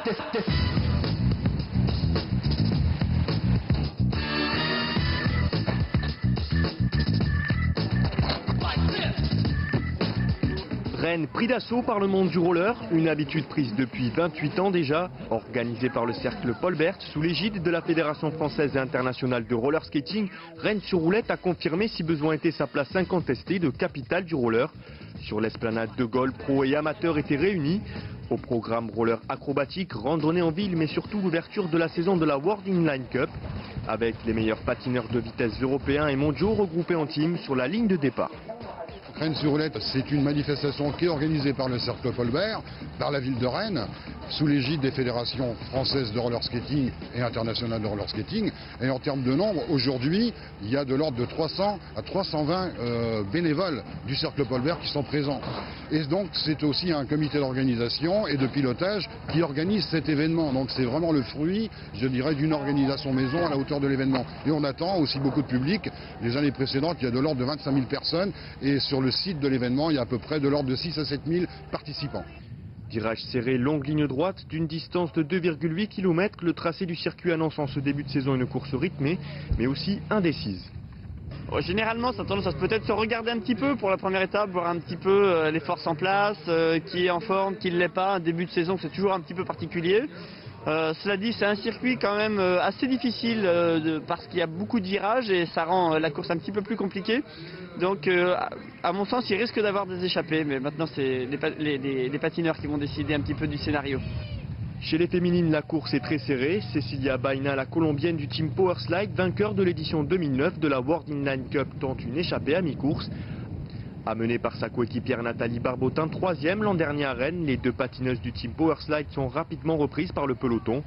test. Rennes pris d'assaut par le monde du roller, une habitude prise depuis 28 ans déjà, organisée par le cercle Paul Bert sous l'égide de la Fédération française et internationale de roller skating. Rennes sur roulette a confirmé si besoin était sa place incontestée de capitale du roller. Sur l'esplanade de Gaulle, pros et amateurs étaient réunis. Au programme roller acrobatique, randonnée en ville, mais surtout l'ouverture de la saison de la World Inline Cup, avec les meilleurs patineurs de vitesse européens et mondiaux regroupés en team sur la ligne de départ. Rennes sur roulette, c'est une manifestation qui est organisée par le cercle Paul Bert, par la ville de Rennes, sous l'égide des fédérations françaises de roller skating et internationales de roller skating. Et en termes de nombre, aujourd'hui, il y a de l'ordre de 300 à 320 bénévoles du cercle Paul Bert qui sont présents. Et donc c'est aussi un comité d'organisation et de pilotage qui organise cet événement. Donc c'est vraiment le fruit, je dirais, d'une organisation maison à la hauteur de l'événement. Et on attend aussi beaucoup de public. Les années précédentes, il y a de l'ordre de 25 000 personnes. Et sur le site de l'événement, il y a à peu près de l'ordre de 6 à 7 000 participants. Virage serré, longue ligne droite d'une distance de 2,8 km. Le tracé du circuit annonce en ce début de saison une course rythmée, mais aussi indécise. Généralement, ça a tendance à peut-être se regarder un petit peu pour la première étape, voir un petit peu les forces en place, qui est en forme, qui ne l'est pas. Un début de saison, c'est toujours un petit peu particulier. Cela dit, c'est un circuit quand même assez difficile parce qu'il y a beaucoup de virages et ça rend la course un petit peu plus compliquée. Donc, à mon sens, il risque d'avoir des échappées, mais maintenant, c'est les patineurs qui vont décider un petit peu du scénario. Chez les féminines, la course est très serrée. Cecilia Baina, la colombienne du team Powerslide, vainqueur de l'édition 2009 de la World Inline Cup, tente une échappée à mi-course. Amenée par sa coéquipière Nathalie Barbotin, 3e l'an dernier à Rennes, les deux patineuses du team Powerslide sont rapidement reprises par le peloton.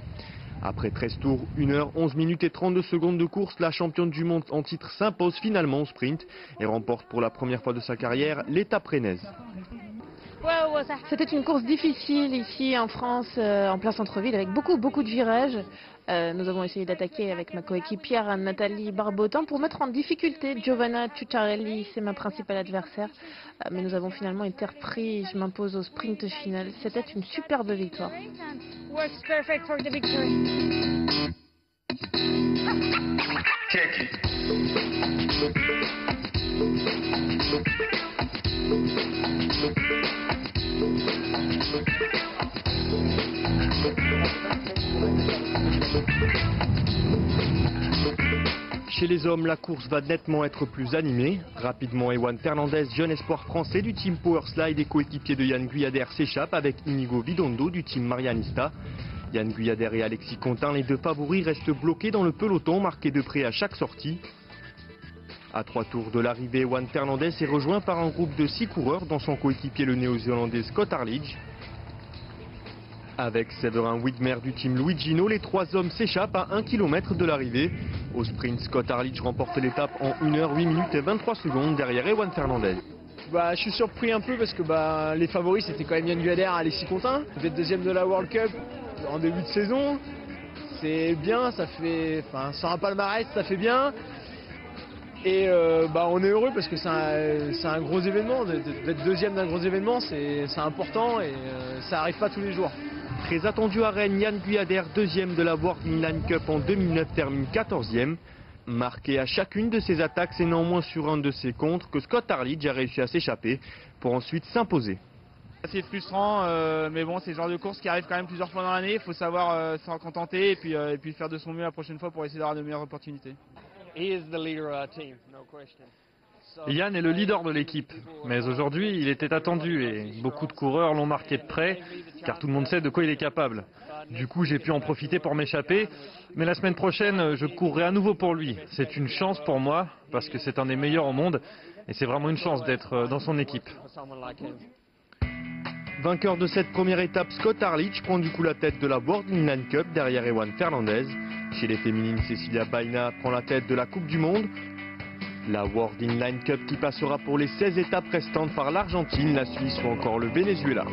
Après 13 tours, 1 h 11 minutes et 32 secondes de course, la championne du monde en titre s'impose finalement au sprint et remporte pour la première fois de sa carrière l'étape rennaise. C'était une course difficile ici en France, en plein centre-ville, avec beaucoup de virages. Nous avons essayé d'attaquer avec ma coéquipière Nathalie Barbotin pour mettre en difficulté Giovanna Ciucciarelli, c'est ma principale adversaire. Mais nous avons finalement été repris, je m'impose au sprint final. C'était une superbe victoire. Chez les hommes, la course va nettement être plus animée. Rapidement, Ewan Fernandez, jeune espoir français du team Powerslide et coéquipier de Yann Guyader, s'échappe avec Inigo Vidondo du team Marianista. Yann Guyader et Alexis Contin, les deux favoris, restent bloqués dans le peloton, marqué de près à chaque sortie. À 3 tours de l'arrivée, Ewan Fernandez est rejoint par un groupe de 6 coureurs, dont son coéquipier le néo-zélandais Scott Arledge. Avec Séverin Widmer du team Luigino, les 3 hommes s'échappent à 1 km de l'arrivée. Au sprint, Scott Arledge remporte l'étape en 1 h 8 minutes et 23 secondes derrière Ewan Fernandez. Je suis surpris un peu parce que les favoris c'était quand même Yann Guyader et Alexis Contin. Vous êtes deuxième de la World Cup en début de saison. C'est bien, ça fait. Sans un palmarès, ça fait bien. Et on est heureux parce que c'est un gros événement. D'être deuxième d'un gros événement, c'est important et ça n'arrive pas tous les jours. Très attendu à Rennes, Yann Guyader, 2e de la World Inline Cup en 2009, termine 14e. Marqué à chacune de ses attaques, c'est néanmoins sur un de ses contres que Scott Arledge a réussi à s'échapper pour ensuite s'imposer. C'est frustrant, mais bon, c'est le genre de course qui arrive quand même plusieurs fois dans l'année. Il faut savoir s'en contenter et puis faire de son mieux la prochaine fois pour essayer d'avoir de meilleures opportunités. Yann est le leader de l'équipe, mais aujourd'hui il était attendu et beaucoup de coureurs l'ont marqué de près, car tout le monde sait de quoi il est capable. Du coup j'ai pu en profiter pour m'échapper, mais la semaine prochaine je courrai à nouveau pour lui. C'est une chance pour moi, parce que c'est un des meilleurs au monde, et c'est vraiment une chance d'être dans son équipe. Vainqueur de cette première étape, Scott Arledge prend du coup la tête de la World Inline Cup derrière Ewan Fernandez. Chez les féminines, Cecilia Baina prend la tête de la Coupe du Monde. La World Inline Cup qui passera pour les 16 étapes restantes par l'Argentine, la Suisse ou encore le Venezuela.